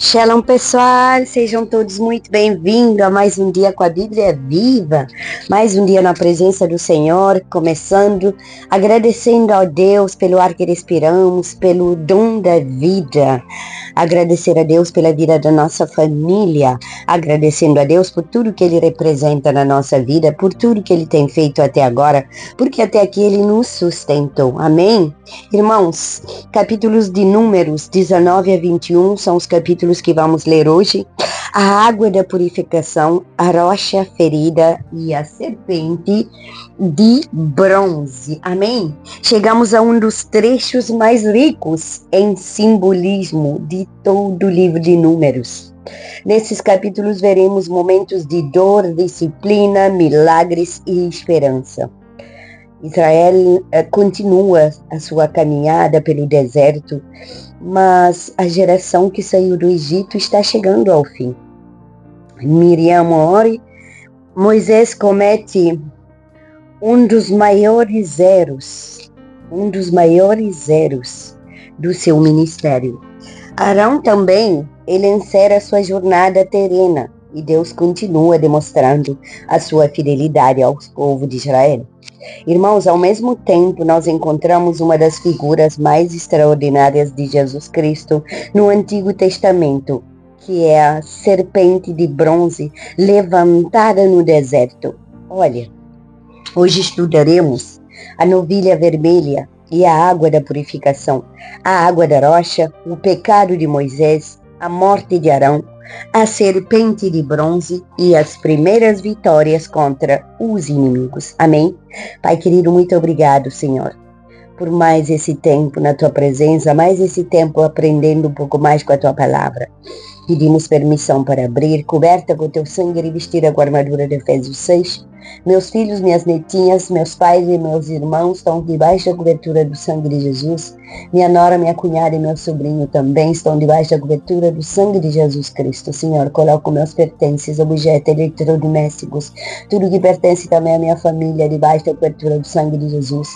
Shalom, pessoal, sejam todos muito bem-vindos a mais um dia com a Bíblia Viva, mais um dia na presença do Senhor, começando agradecendo ao Deus pelo ar que respiramos, pelo dom da vida, agradecer a Deus pela vida da nossa família, agradecendo a Deus por tudo que Ele representa na nossa vida, por tudo que Ele tem feito até agora, porque até aqui Ele nos sustentou, amém? Irmãos, capítulos de Números 19 a 21 são os capítulos que vamos ler hoje. A água da purificação, a rocha ferida e a serpente de bronze. Amém? Chegamos a um dos trechos mais ricos em simbolismo de todo o livro de Números. Nesses capítulos veremos momentos de dor, disciplina, milagres e esperança. Israel continua a sua caminhada pelo deserto, mas a geração que saiu do Egito está chegando ao fim. Miriam morre, Moisés comete um dos maiores erros do seu ministério. Arão também, ele encerra sua jornada terrena e Deus continua demonstrando a sua fidelidade ao povo de Israel. Irmãos, ao mesmo tempo nós encontramos uma das figuras mais extraordinárias de Jesus Cristo no Antigo Testamento, que é a serpente de bronze levantada no deserto. Olha, hoje estudaremos a novilha vermelha e a água da purificação, a água da rocha, o pecado de Moisés, a morte de Arão, a serpente de bronze e as primeiras vitórias contra os inimigos. Amém? Pai querido, muito obrigado, Senhor, por mais esse tempo na Tua presença, mais esse tempo aprendendo um pouco mais com a Tua palavra. Pedimos permissão para abrir, coberta com o Teu sangue e vestida com a armadura de Efésios 6. Meus filhos, minhas netinhas, meus pais e meus irmãos estão debaixo da cobertura do sangue de Jesus. Minha nora, minha cunhada e meu sobrinho também estão debaixo da cobertura do sangue de Jesus Cristo. Senhor, coloco meus pertences, objetos, eletrodomésticos, tudo que pertence também à minha família, debaixo da cobertura do sangue de Jesus.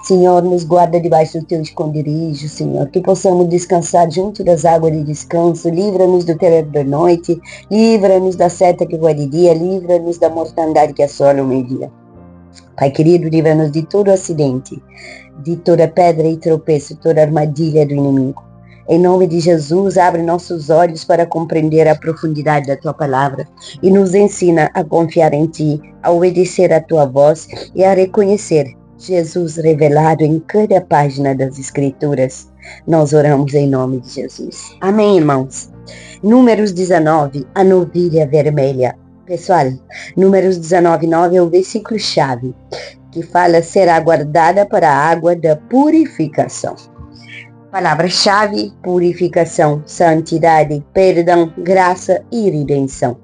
Senhor, nos guarda debaixo do Teu esconderijo, Senhor, que possamos descansar junto das águas de descanso. Livra-nos do terror da noite, livra-nos da seta que voa de dia, livra-nos da mortandade que assola o meio-dia. Pai querido, livra-nos de todo acidente, de toda pedra e tropeço, toda armadilha do inimigo. Em nome de Jesus, abre nossos olhos para compreender a profundidade da Tua palavra e nos ensina a confiar em Ti, a obedecer a Tua voz e a reconhecer Jesus revelado em cada página das Escrituras. Nós oramos em nome de Jesus. Amém, irmãos? Números 19, a novilha vermelha. Pessoal, Números 19:9 é o versículo-chave, que fala será guardada para a água da purificação. Palavra-chave: purificação, santidade, perdão, graça e redenção.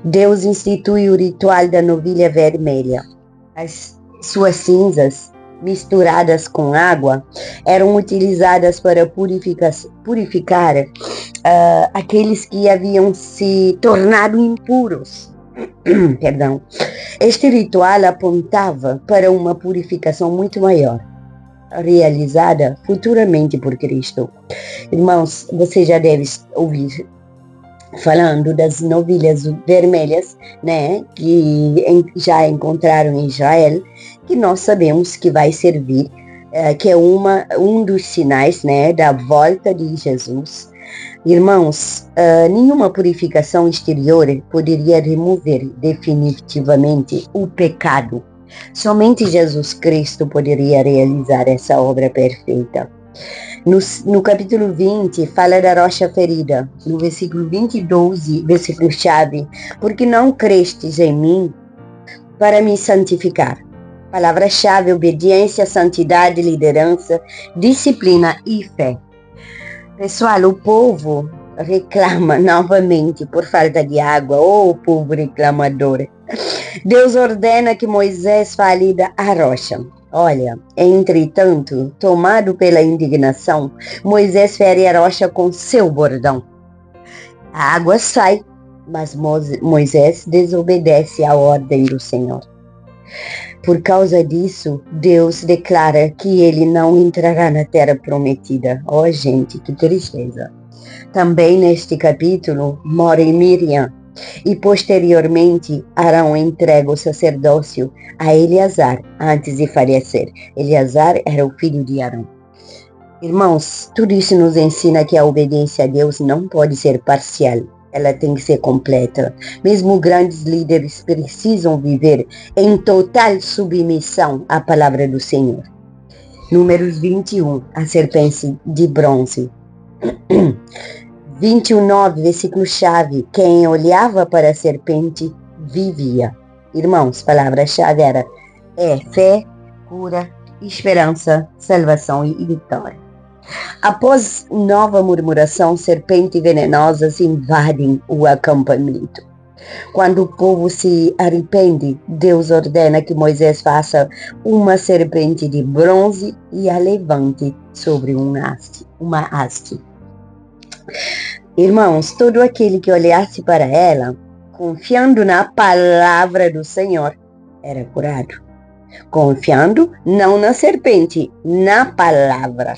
Deus institui o ritual da novilha vermelha. As suas cinzas, misturadas com água, eram utilizadas para purificar aqueles que haviam se tornado impuros. Perdão. Este ritual apontava para uma purificação muito maior, realizada futuramente por Cristo. Irmãos, você já deve ouvir falando das novilhas vermelhas, né, que já encontraram em Israel, que nós sabemos que vai servir, que é um dos sinais, né, da volta de Jesus. Irmãos, nenhuma purificação exterior poderia remover definitivamente o pecado. Somente Jesus Cristo poderia realizar essa obra perfeita. No capítulo 20, fala da rocha ferida. No versículo 22, versículo-chave, porque não crestes em mim para me santificar. Palavra-chave: obediência, santidade, liderança, disciplina e fé. Pessoal, o povo reclama novamente por falta de água. O povo reclamador. Deus ordena que Moisés fale da rocha. Olha, entretanto, tomado pela indignação, Moisés fere a rocha com seu bordão. A água sai, mas Moisés desobedece à ordem do Senhor. Por causa disso, Deus declara que ele não entrará na terra prometida. Oh, gente, que tristeza. Também neste capítulo morre Miriam e posteriormente Arão entrega o sacerdócio a Eleazar antes de falecer. Eleazar era o filho de Arão. Irmãos, tudo isso nos ensina que a obediência a Deus não pode ser parcial. Ela tem que ser completa. Mesmo grandes líderes precisam viver em total submissão à palavra do Senhor. Números 21, a serpente de bronze. 21:9, versículo-chave. Quem olhava para a serpente vivia. Irmãos, palavra-chave era fé, cura, esperança, salvação e vitória. Após nova murmuração, serpentes venenosas invadem o acampamento. Quando o povo se arrepende, Deus ordena que Moisés faça uma serpente de bronze e a levante sobre uma haste. Irmãos, todo aquele que olhasse para ela, confiando na palavra do Senhor, era curado. Confiando não na serpente, na palavra.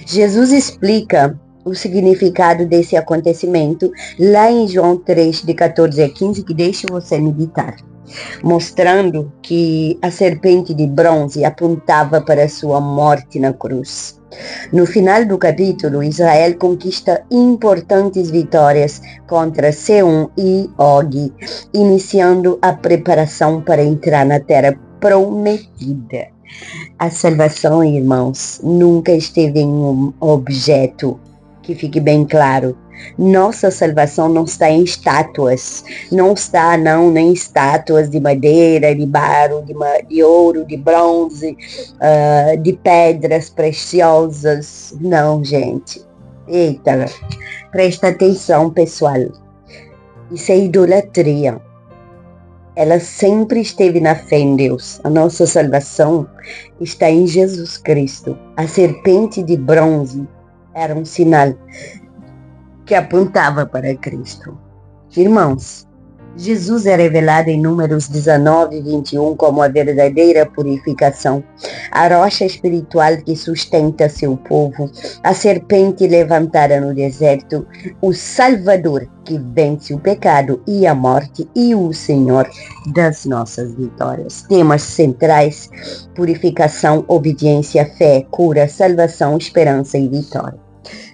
Jesus explica o significado desse acontecimento lá em João 3, de 14 a 15, que deixe você meditar, mostrando que a serpente de bronze apontava para a sua morte na cruz. No final do capítulo, Israel conquista importantes vitórias contra Seom e Og, iniciando a preparação para entrar na terra prometida. A salvação, irmãos, nunca esteve em um objeto, que fique bem claro. Nossa salvação não está em estátuas, não está nem estátuas de madeira, de barro, de ouro, de bronze, de pedras preciosas. Não, gente. Eita, presta atenção, pessoal. Isso é idolatria. Ela sempre esteve na fé em Deus. A nossa salvação está em Jesus Cristo. A serpente de bronze era um sinal que apontava para Cristo. Irmãos, Jesus é revelado em Números 19, 21 como a verdadeira purificação, a rocha espiritual que sustenta seu povo, a serpente levantada no deserto, o Salvador que vence o pecado e a morte e o Senhor das nossas vitórias. Temas centrais: purificação, obediência, fé, cura, salvação, esperança e vitória.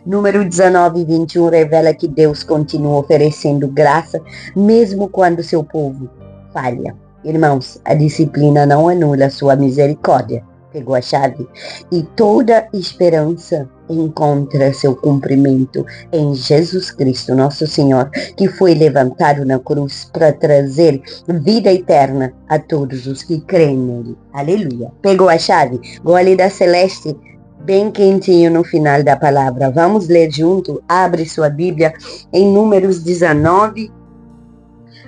Número 19 e 21 revela que Deus continua oferecendo graça mesmo quando seu povo falha. Irmãos, a disciplina não anula sua misericórdia. Pegou a chave? E toda esperança encontra seu cumprimento em Jesus Cristo, nosso Senhor, que foi levantado na cruz para trazer vida eterna a todos os que creem nele. Aleluia. Pegou a chave? Gole da celeste bem quentinho no final da palavra. Vamos ler junto? Abre sua Bíblia em Números 19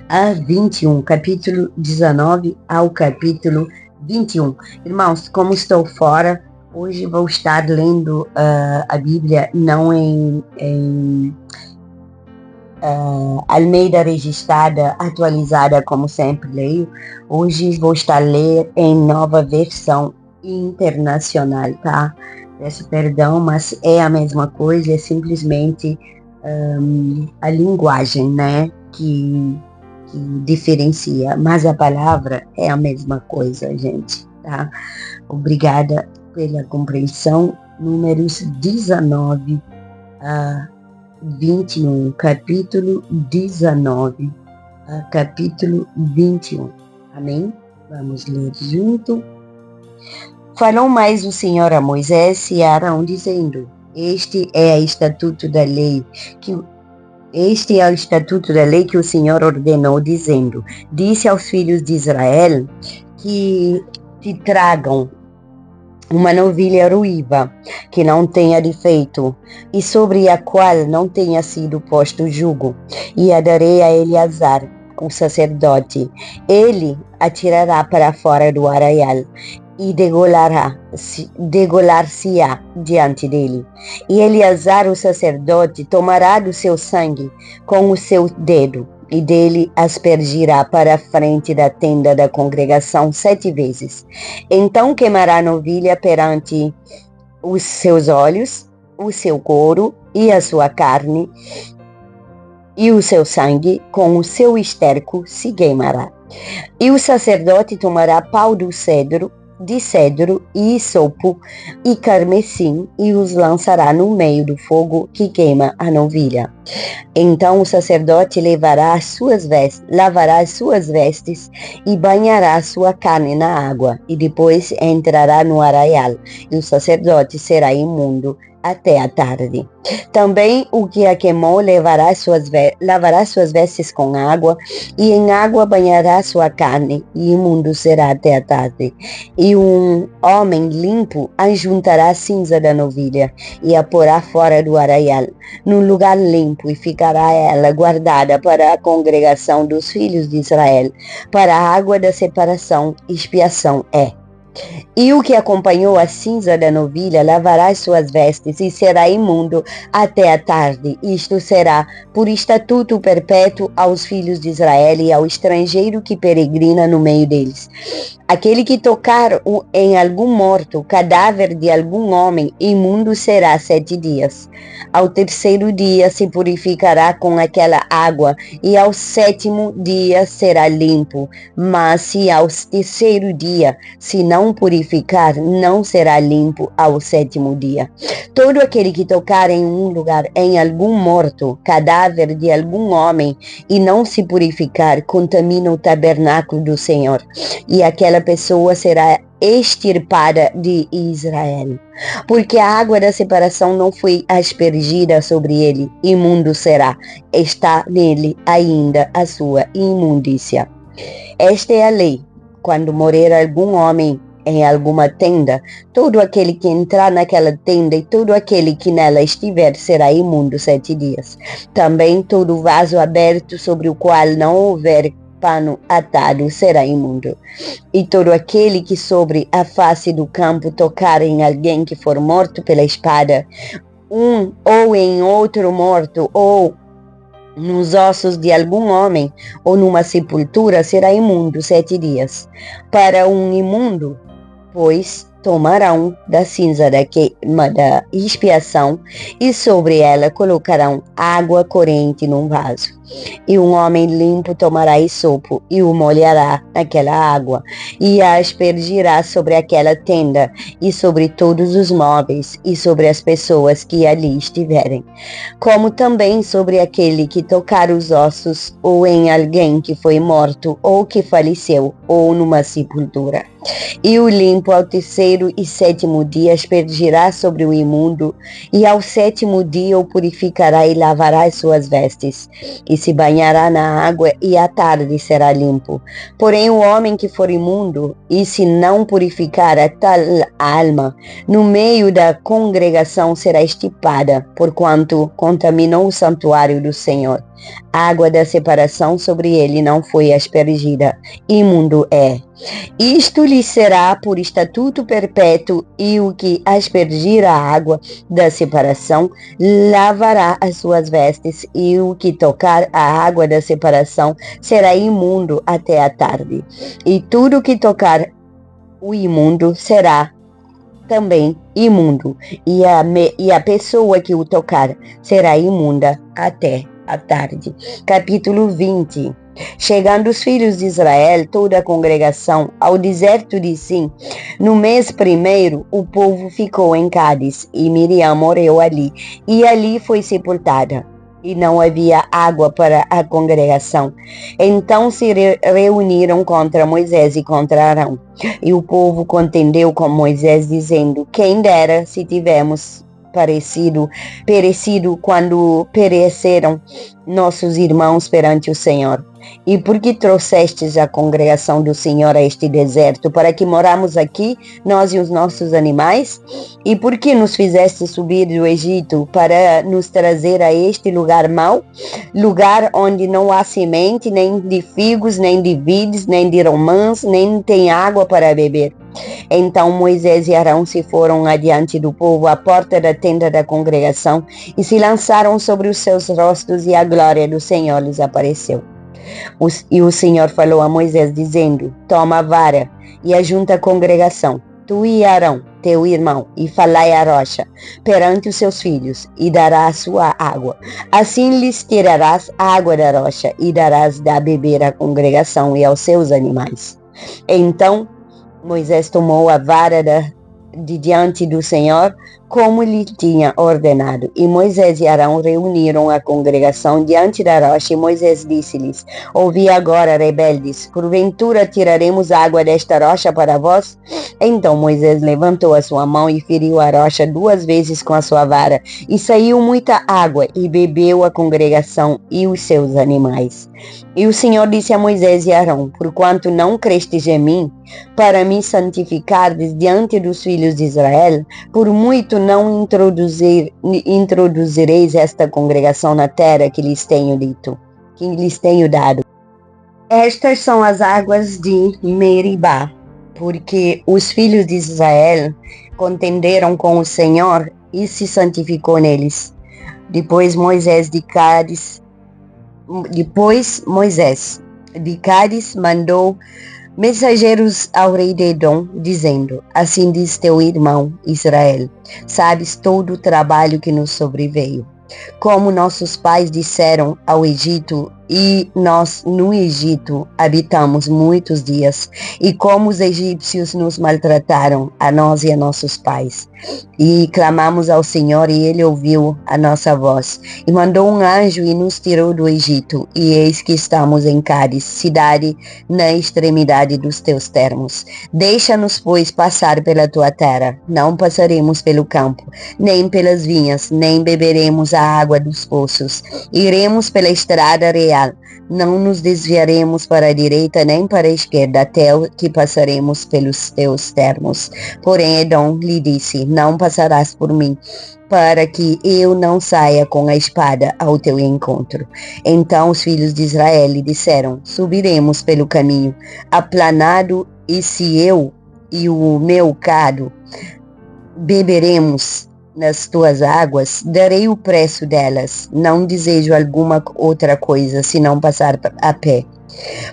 a 21, capítulo 19 ao capítulo 21. Irmãos, como estou fora, hoje vou estar lendo a Bíblia não em Almeida registrada, atualizada, como sempre leio. Hoje vou estar a ler em nova versão internacional, tá? Peço perdão, mas é a mesma coisa, é simplesmente a linguagem, né, que diferencia, mas a palavra é a mesma coisa, gente, tá? Obrigada pela compreensão. Números 19 a 21, capítulo 19 a capítulo 21. Amém? Vamos ler junto. Falou mais o Senhor a Moisés e a Arão, dizendo: Este é o estatuto da lei que o Senhor ordenou, dizendo: Disse aos filhos de Israel que te tragam uma novilha ruiva, que não tenha defeito, e sobre a qual não tenha sido posto jugo, e a darei a Eleazar, o sacerdote. Ele a tirará para fora do arraial, e degolar-se-á diante dele. E Eleazar, o sacerdote, tomará do seu sangue com o seu dedo, e dele aspergirá para a frente da tenda da congregação 7 vezes. Então queimará a novilha perante os seus olhos, o seu couro e a sua carne e o seu sangue com o seu esterco se queimará. E o sacerdote tomará pau de cedro e hisopo e carmesim e os lançará no meio do fogo que queima a novilha. Então o sacerdote lavará as suas vestes e banhará a sua carne na água, e depois entrará no arraial, e o sacerdote será imundo até a tarde. Também o que a queimou lavará suas vestes com água, e em água banhará sua carne, e imundo será até a tarde. E um homem limpo ajuntará a cinza da novilha, e a porá fora do arraial, num lugar limpo, e ficará ela guardada para a congregação dos filhos de Israel, para a água da separação, expiação é. E o que acompanhou a cinza da novilha lavará as suas vestes e será imundo até a tarde. Isto será por estatuto perpétuo aos filhos de Israel e ao estrangeiro que peregrina no meio deles. Aquele que tocar em algum morto, cadáver de algum homem, imundo será 7 dias. Ao terceiro dia se purificará com aquela água, e ao 7º dia será limpo. Mas se ao terceiro dia se não purificar, não será limpo ao 7º dia. Todo aquele que tocar em um lugar, em algum morto, cadáver de algum homem, e não se purificar, contamina o tabernáculo do Senhor, e aquela pessoa será extirpada de Israel, porque a água da separação não foi aspergida sobre ele, imundo será, está nele ainda a sua imundícia. Esta é a lei. Quando morrer algum homem em alguma tenda, todo aquele que entrar naquela tenda e todo aquele que nela estiver será imundo 7 dias. Também todo vaso aberto sobre o qual não houver pano atado será imundo. E todo aquele que sobre a face do campo tocar em alguém que for morto pela espada, ou em outro morto, ou nos ossos de algum homem, ou numa sepultura, será imundo 7 dias. Para um imundo, pois tomarão da cinza da expiação e sobre ela colocarão água corrente num vaso. E um homem limpo tomará hisopo e o molhará naquela água e a aspergirá sobre aquela tenda e sobre todos os móveis e sobre as pessoas que ali estiverem, como também sobre aquele que tocar os ossos ou em alguém que foi morto ou que faleceu ou numa sepultura. E o limpo ao terceiro e 7º dia aspergirá sobre o imundo, e ao 7º dia o purificará e lavará as suas vestes, e se banhará na água, e à tarde será limpo. Porém o homem que for imundo, e se não purificar a tal alma, no meio da congregação será estipada, porquanto contaminou o santuário do Senhor. A água da separação sobre ele não foi aspergida, imundo é. Isto lhe será por estatuto perpétuo, e o que aspergir a água da separação lavará as suas vestes, e o que tocar a água da separação será imundo até a tarde. E tudo que tocar o imundo será também imundo, e a pessoa que o tocar será imunda até a tarde. Capítulo 20. Chegando os filhos de Israel, toda a congregação, ao deserto de Sim, no mês primeiro, o povo ficou em Cádiz, e Miriam morreu ali, e ali foi sepultada. E não havia água para a congregação. Então se reuniram contra Moisés e contra Arão. E o povo contendeu com Moisés, dizendo: quem dera se tivéssemos perecido quando pereceram nossos irmãos perante o Senhor. E por que trouxestes a congregação do Senhor a este deserto, para que moramos aqui, nós e os nossos animais? E por que nos fizeste subir do Egito, para nos trazer a este lugar mau? Lugar onde não há semente, nem de figos, nem de vides, nem de romãs, nem tem água para beber. Então Moisés e Arão se foram adiante do povo à porta da tenda da congregação e se lançaram sobre os seus rostos, e a glória do Senhor lhes apareceu. E o Senhor falou a Moisés, dizendo: toma a vara e ajunta a congregação, tu e Arão, teu irmão, e falai à rocha perante os seus filhos, e dará sua água. Assim lhes tirarás a água da rocha, e darás a beber à congregação e aos seus animais. Então Moisés tomou a vara de diante do Senhor, como lhe tinha ordenado. E Moisés e Arão reuniram a congregação diante da rocha, e Moisés disse-lhes: ouvi agora, rebeldes, porventura tiraremos água desta rocha para vós? Então Moisés levantou a sua mão e feriu a rocha 2 vezes com a sua vara, e saiu muita água, e bebeu a congregação e os seus animais. E o Senhor disse a Moisés e Arão: porquanto não crestes em mim, para me santificardes diante dos filhos de Israel, por muito não introduzireis esta congregação na terra que lhes tenho dado. Estas são as águas de Meribá, porque os filhos de Israel contenderam com o Senhor e se santificou neles. Depois Moisés de Cádiz mandou mensageiros ao rei de Edom, dizendo: assim diz teu irmão Israel, sabes todo o trabalho que nos sobreveio, como nossos pais disseram ao Egito, e nós no Egito habitamos muitos dias, e como os egípcios nos maltrataram, a nós e a nossos pais. E clamamos ao Senhor, e ele ouviu a nossa voz, e mandou um anjo e nos tirou do Egito, e eis que estamos em Cádiz, cidade na extremidade dos teus termos. Deixa-nos, pois, passar pela tua terra, não passaremos pelo campo, nem pelas vinhas, nem beberemos a água dos poços. Iremos pela estrada real, não nos desviaremos para a direita nem para a esquerda, até que passaremos pelos teus termos. Porém Edom lhe disse: não passarás por mim, para que eu não saia com a espada ao teu encontro. Então os filhos de Israel lhe disseram: subiremos pelo caminho aplanado, e se eu e o meu gado beberemos nas tuas águas, darei o preço delas. Não desejo alguma outra coisa, senão passar a pé.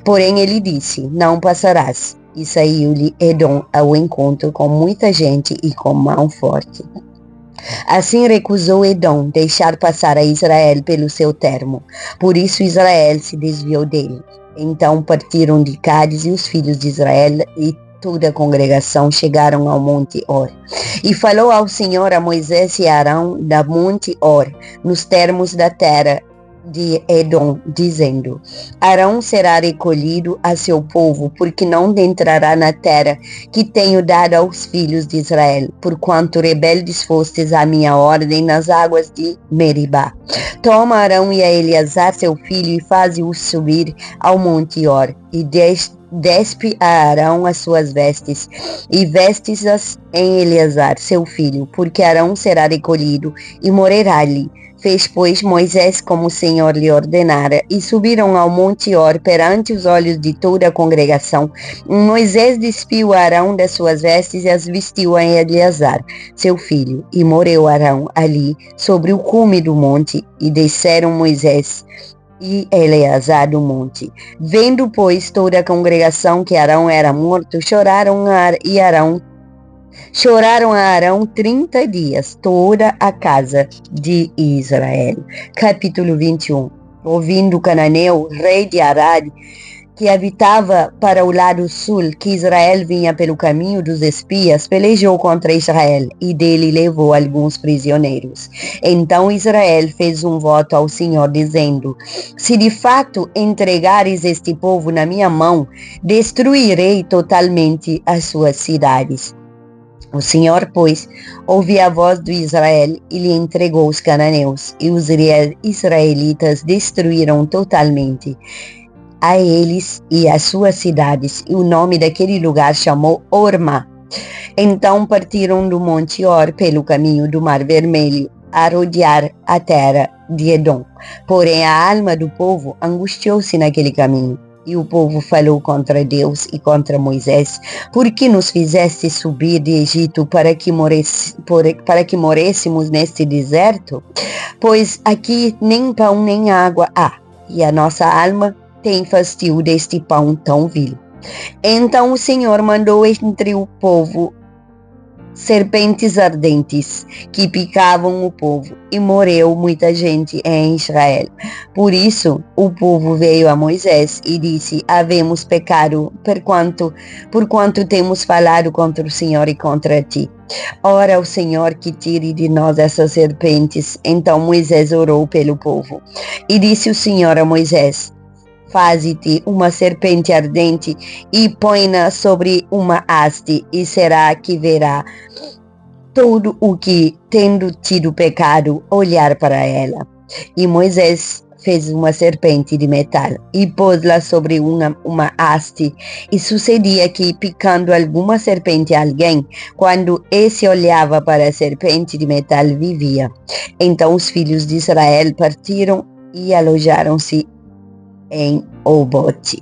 Porém ele disse: não passarás. E saiu-lhe Edom ao encontro com muita gente e com mão forte. Assim recusou Edom deixar passar a Israel pelo seu termo. Por isso Israel se desviou dele. Então partiram de Cádiz, e os filhos de Israel e toda a congregação chegaram ao monte Or. E falou ao Senhor a Moisés e Arão da monte Or, nos termos da terra de Edom, dizendo: Arão será recolhido a seu povo, porque não entrará na terra que tenho dado aos filhos de Israel, porquanto rebeldes fostes à minha ordem nas águas de Meribá. Toma Arão e a Eleazar seu filho, e faze-os subir ao monte Or, e despe a Arão as suas vestes, e vestes-as em Eleazar seu filho, porque Arão será recolhido e morrerá-lhe. Fez, pois, Moisés como o Senhor lhe ordenara, e subiram ao monte Or perante os olhos de toda a congregação. Moisés despiu Arão das suas vestes e as vestiu a Eleazar, seu filho, e morreu Arão ali sobre o cume do monte, e desceram Moisés e Eleazar do monte. Vendo, pois, toda a congregação que Arão era morto, choraram a Arão 30 dias, toda a casa de Israel. Capítulo 21. Ouvindo Cananeu, rei de Arad, que habitava para o lado sul, que Israel vinha pelo caminho dos espias, pelejou contra Israel, e dele levou alguns prisioneiros. Então Israel fez um voto ao Senhor, dizendo: se de fato entregares este povo na minha mão, destruirei totalmente as suas cidades. O Senhor, pois, ouviu a voz de Israel e lhe entregou os cananeus, e os israelitas destruíram totalmente a eles e as suas cidades, e o nome daquele lugar chamou Ormá. Então partiram do monte Or pelo caminho do Mar Vermelho, a rodear a terra de Edom. Porém a alma do povo angustiou-se naquele caminho. E o povo falou contra Deus e contra Moisés: por que nos fizeste subir de Egito para que morêssemos neste deserto? Pois aqui nem pão nem água há, e a nossa alma tem fastio deste pão tão vil. Então o Senhor mandou entre o povo serpentes ardentes que picavam o povo, e morreu muita gente em Israel. Por isso, o povo veio a Moisés e disse: havemos pecado, porquanto temos falado contra o Senhor e contra ti. Ora, o Senhor que tire de nós essas serpentes. Então Moisés orou pelo povo. E disse o Senhor a Moisés: faze-te uma serpente ardente e põe-na sobre uma haste, e será que verá todo o que, tendo tido pecado, olhar para ela. E Moisés fez uma serpente de metal e pôs-la sobre uma haste. E sucedia que, picando alguma serpente a alguém, quando esse olhava para a serpente de metal, vivia. Então os filhos de Israel partiram e alojaram-se em Obote.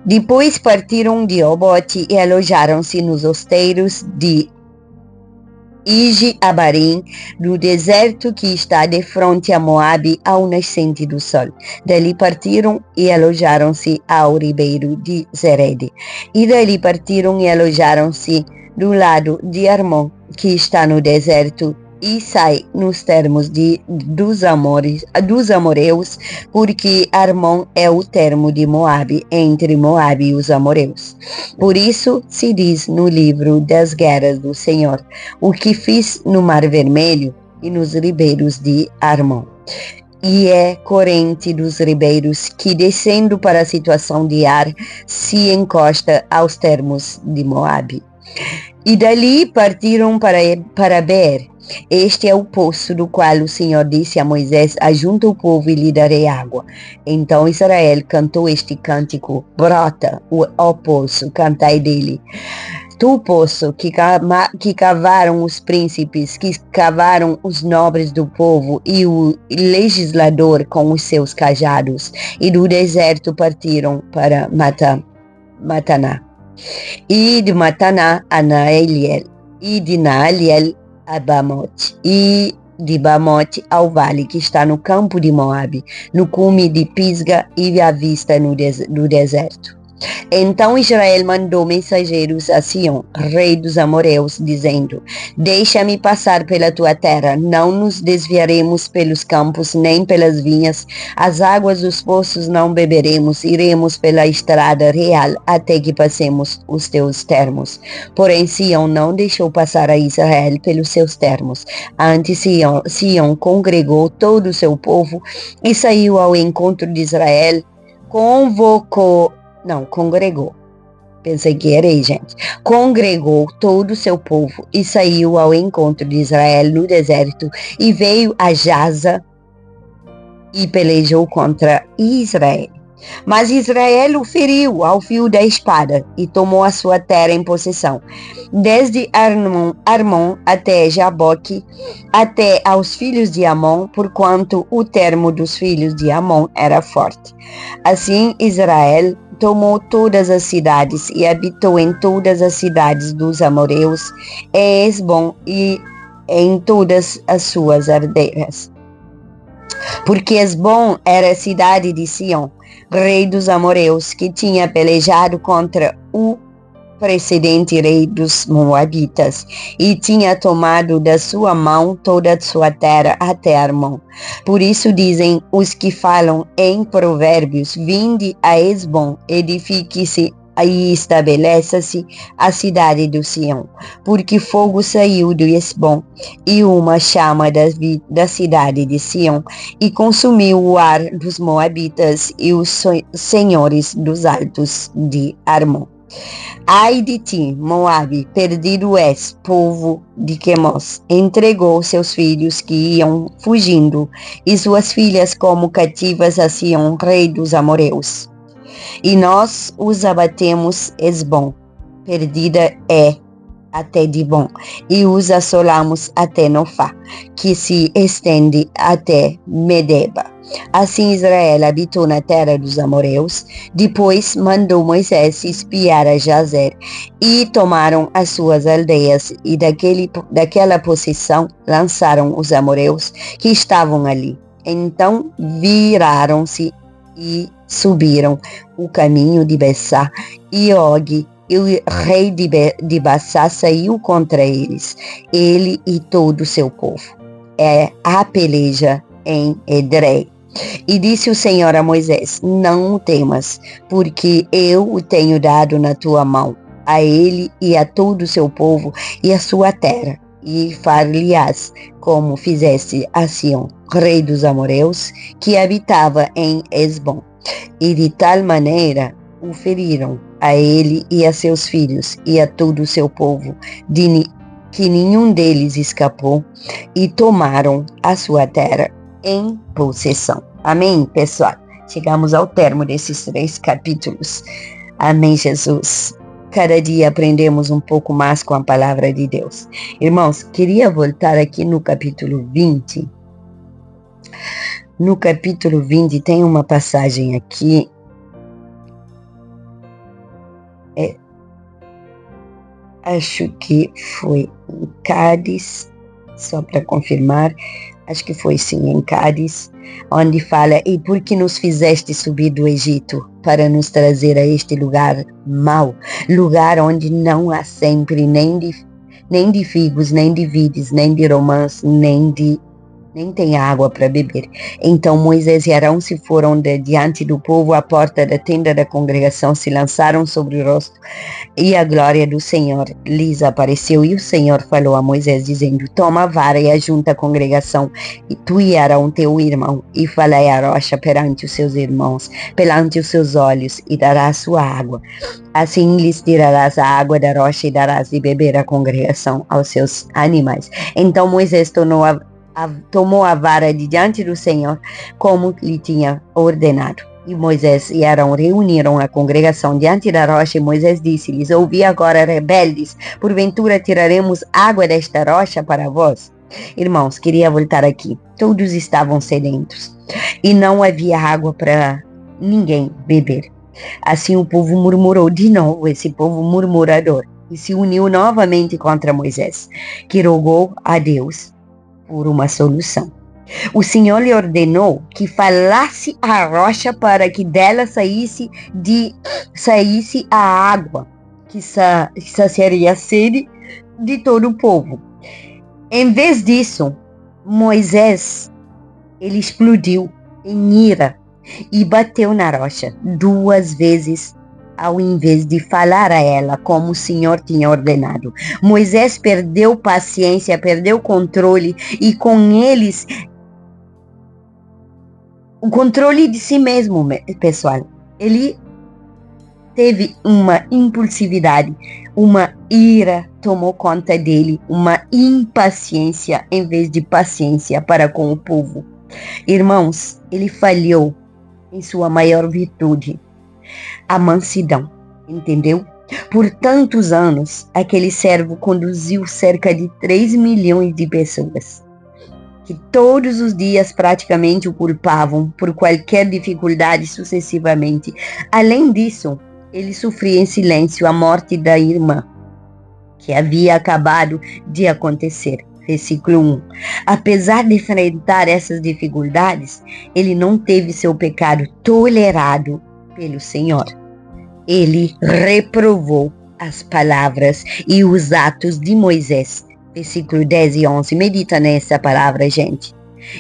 Depois partiram de Obote e alojaram-se nos osteiros de Ije-Abarim, no deserto que está de frente a Moabe, ao nascente do sol. Dali partiram e alojaram-se ao ribeiro de Zerede. E dali partiram e alojaram-se do lado de Armon, que está no deserto, e sai nos termos dos amoreus, porque Armon é o termo de Moabe, entre Moabe e os amoreus. Por isso se diz no livro das guerras do Senhor: o que fiz no Mar Vermelho e nos ribeiros de Armon. E é corrente dos ribeiros que, descendo para a situação de Ar, se encosta aos termos de Moabe. E dali partiram para Beer. Este é o poço do qual o Senhor disse a Moisés: ajunta o povo e lhe darei água. Então Israel cantou este cântico: brota, ó poço, cantai dele. Tu, poço, que cavaram os príncipes, que cavaram os nobres do povo e o legislador com os seus cajados, e do deserto partiram para Mataná. E de Mataná a Naeliel, e de Naeliel a Bamote, e de Bamote ao vale que está no campo de Moabe, no cume de Pisga e à vista do deserto. Então Israel mandou mensageiros a Sião, rei dos amoreus, dizendo: deixa-me passar pela tua terra, não nos desviaremos pelos campos, nem pelas vinhas, as águas dos poços não beberemos, iremos pela estrada real, até que passemos os teus termos. Porém Sião não deixou passar a Israel pelos seus termos. Antes Sião congregou todo o seu povo e saiu ao encontro de Israel, congregou. Pensei que era aí, gente. Congregou todo o seu povo e saiu ao encontro de Israel no deserto e veio a Jaza e pelejou contra Israel. Mas Israel o feriu ao fio da espada e tomou a sua terra em possessão, desde Armon até Jaboque, até aos filhos de Amon, porquanto o termo dos filhos de Amon era forte. Assim Israel tomou todas as cidades e habitou em todas as cidades dos amoreus, em Esbom e em todas as suas aldeias. Porque Esbom era a cidade de Sião, rei dos amoreus, que tinha pelejado contra o precedente rei dos moabitas, e tinha tomado da sua mão toda a sua terra até Armon. Por isso dizem os que falam em provérbios: vinde a Esbom, edifique-se e estabeleça-se a cidade do Sião, porque fogo saiu do Esbom e uma chama da cidade de Sião, e consumiu o ar dos moabitas e os senhores dos altos de Armon. Ai de ti, Moabe, perdido és, povo de Quemos, entregou seus filhos que iam fugindo, e suas filhas como cativas a Sião, rei dos amoreus. E nós os abatemos, Esbom, perdida é até Dibom, e os assolamos até Nofá, que se estende até Medeba. Assim Israel habitou na terra dos amoreus. Depois mandou Moisés espiar a Jazer, e tomaram as suas aldeias, e daquela possessão lançaram os amoreus que estavam ali. Então viraram-se e subiram o caminho de Bessá, e Og e o rei de Bassá saiu contra eles, ele e todo o seu povo. É a peleja em Edrei. E disse o Senhor a Moisés: não o temas, porque eu o tenho dado na tua mão, a ele e a todo o seu povo e a sua terra, e far-lhe-ás como fizeste a Sião, rei dos amorreus, que habitava em Esbom. E de tal maneira o feriram a ele e a seus filhos e a todo o seu povo, que nenhum deles escapou, e tomaram a sua terra em possessão. Amém, pessoal? Chegamos ao termo desses 3 capítulos. Amém, Jesus. Cada dia aprendemos um pouco mais com a palavra de Deus. Irmãos, queria voltar aqui no capítulo 20. No capítulo 20 tem uma passagem aqui. Acho que foi em Cádiz, só para confirmar. Acho que foi sim em Cádiz, onde fala: e por que nos fizeste subir do Egito para nos trazer a este lugar mau, lugar onde não há sempre nem de figos, nem de vides, nem de romãs, nem tem água para beber. Então Moisés e Arão se foram diante do povo à porta da tenda da congregação, se lançaram sobre o rosto, e a glória do Senhor lhes apareceu. E o Senhor falou a Moisés, dizendo: toma a vara e ajunta a congregação, e tu e Arão teu irmão, e falai a rocha perante os seus irmãos, perante os seus olhos, e darás sua água. Assim lhes tirarás a água da rocha, e darás de beber a congregação aos seus animais. Então Moisés tomou a vara de diante do Senhor, como lhe tinha ordenado. E Moisés e Arão reuniram a congregação diante da rocha, e Moisés disse-lhes: ouvi agora, rebeldes, porventura tiraremos água desta rocha para vós? Irmãos, queria voltar aqui. Todos estavam sedentos, e não havia água para ninguém beber. Assim o povo murmurou de novo, esse povo murmurador, e se uniu novamente contra Moisés, que rogou a Deus por uma solução. O Senhor lhe ordenou que falasse à rocha para que dela saísse a água, que saciaria a sede de todo o povo. Em vez disso, Moisés, ele explodiu em ira e bateu na rocha 2 vezes, ao invés de falar a ela como o Senhor tinha ordenado. Moisés perdeu paciência, perdeu controle, e com eles o controle de si mesmo, pessoal. Ele teve uma impulsividade, uma ira tomou conta dele, uma impaciência em vez de paciência para com o povo. Irmãos, ele falhou em sua maior virtude, a mansidão, entendeu? Por tantos anos, aquele servo conduziu cerca de 3 milhões de pessoas, que todos os dias praticamente o culpavam por qualquer dificuldade sucessivamente. Além disso, ele sofria em silêncio a morte da irmã, que havia acabado de acontecer. Versículo 1. Apesar de enfrentar essas dificuldades, ele não teve seu pecado tolerado pelo Senhor. Ele reprovou as palavras e os atos de Moisés. Versículo 10 e 11. Medita nessa palavra, gente.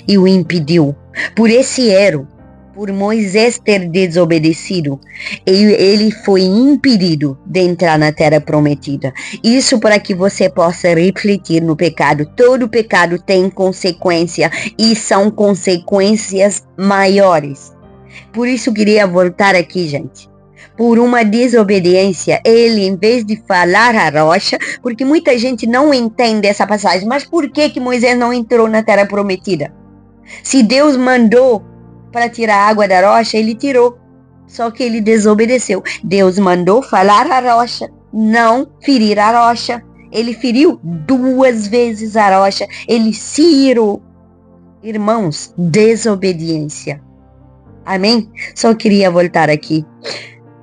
E o impediu. Por esse erro, por Moisés ter desobedecido, ele foi impedido de entrar na terra prometida. Isso para que você possa refletir no pecado. Todo pecado tem consequência, e são consequências maiores. Por isso queria voltar aqui, gente. Por uma desobediência, ele, em vez de falar à rocha, porque muita gente não entende essa passagem, mas por que Moisés não entrou na terra prometida? Se Deus mandou para tirar a água da rocha, ele tirou, só que ele desobedeceu. Deus mandou falar à rocha, não ferir a rocha. Ele feriu 2 vezes a rocha, ele se irou. Irmãos, desobediência. Amém? Só queria voltar aqui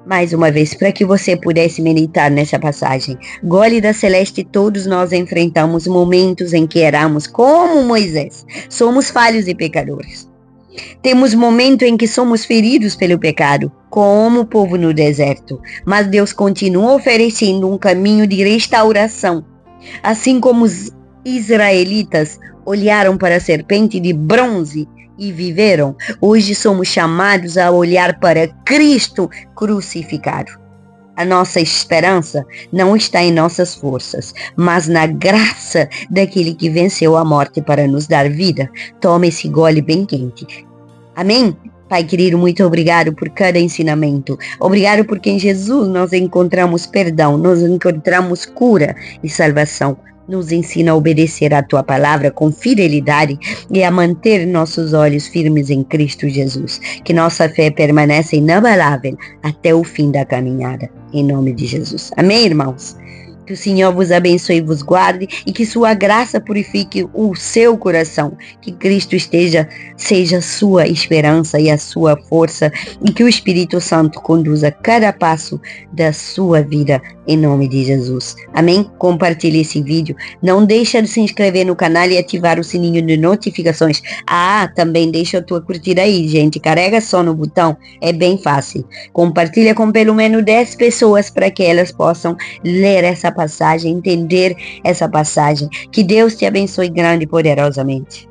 mais uma vez, para que você pudesse meditar nessa passagem. Gólida celeste, todos nós enfrentamos momentos em que éramos como Moisés. Somos falhos e pecadores. Temos momentos em que somos feridos pelo pecado, como o povo no deserto, mas Deus continua oferecendo um caminho de restauração. Assim como os israelitas olharam para a serpente de bronze e viveram, hoje somos chamados a olhar para Cristo crucificado. A nossa esperança não está em nossas forças, mas na graça daquele que venceu a morte para nos dar vida. Tome esse gole bem quente. Amém? Pai querido, muito obrigado por cada ensinamento. Obrigado porque em Jesus nós encontramos perdão, nós encontramos cura e salvação. Nos ensina a obedecer à Tua palavra com fidelidade e a manter nossos olhos firmes em Cristo Jesus. Que nossa fé permaneça inabalável até o fim da caminhada. Em nome de Jesus. Amém, irmãos? Que o Senhor vos abençoe e vos guarde e que sua graça purifique o seu coração. Que Cristo seja a sua esperança e a sua força e que o Espírito Santo conduza cada passo da sua vida em nome de Jesus. Amém? Compartilhe esse vídeo. Não deixa de se inscrever no canal e ativar o sininho de notificações. Também deixa a tua curtida aí, gente. Carrega só no botão. É bem fácil. Compartilha com pelo menos 10 pessoas para que elas possam ler essa passagem, entender essa passagem. Que Deus te abençoe grande e poderosamente.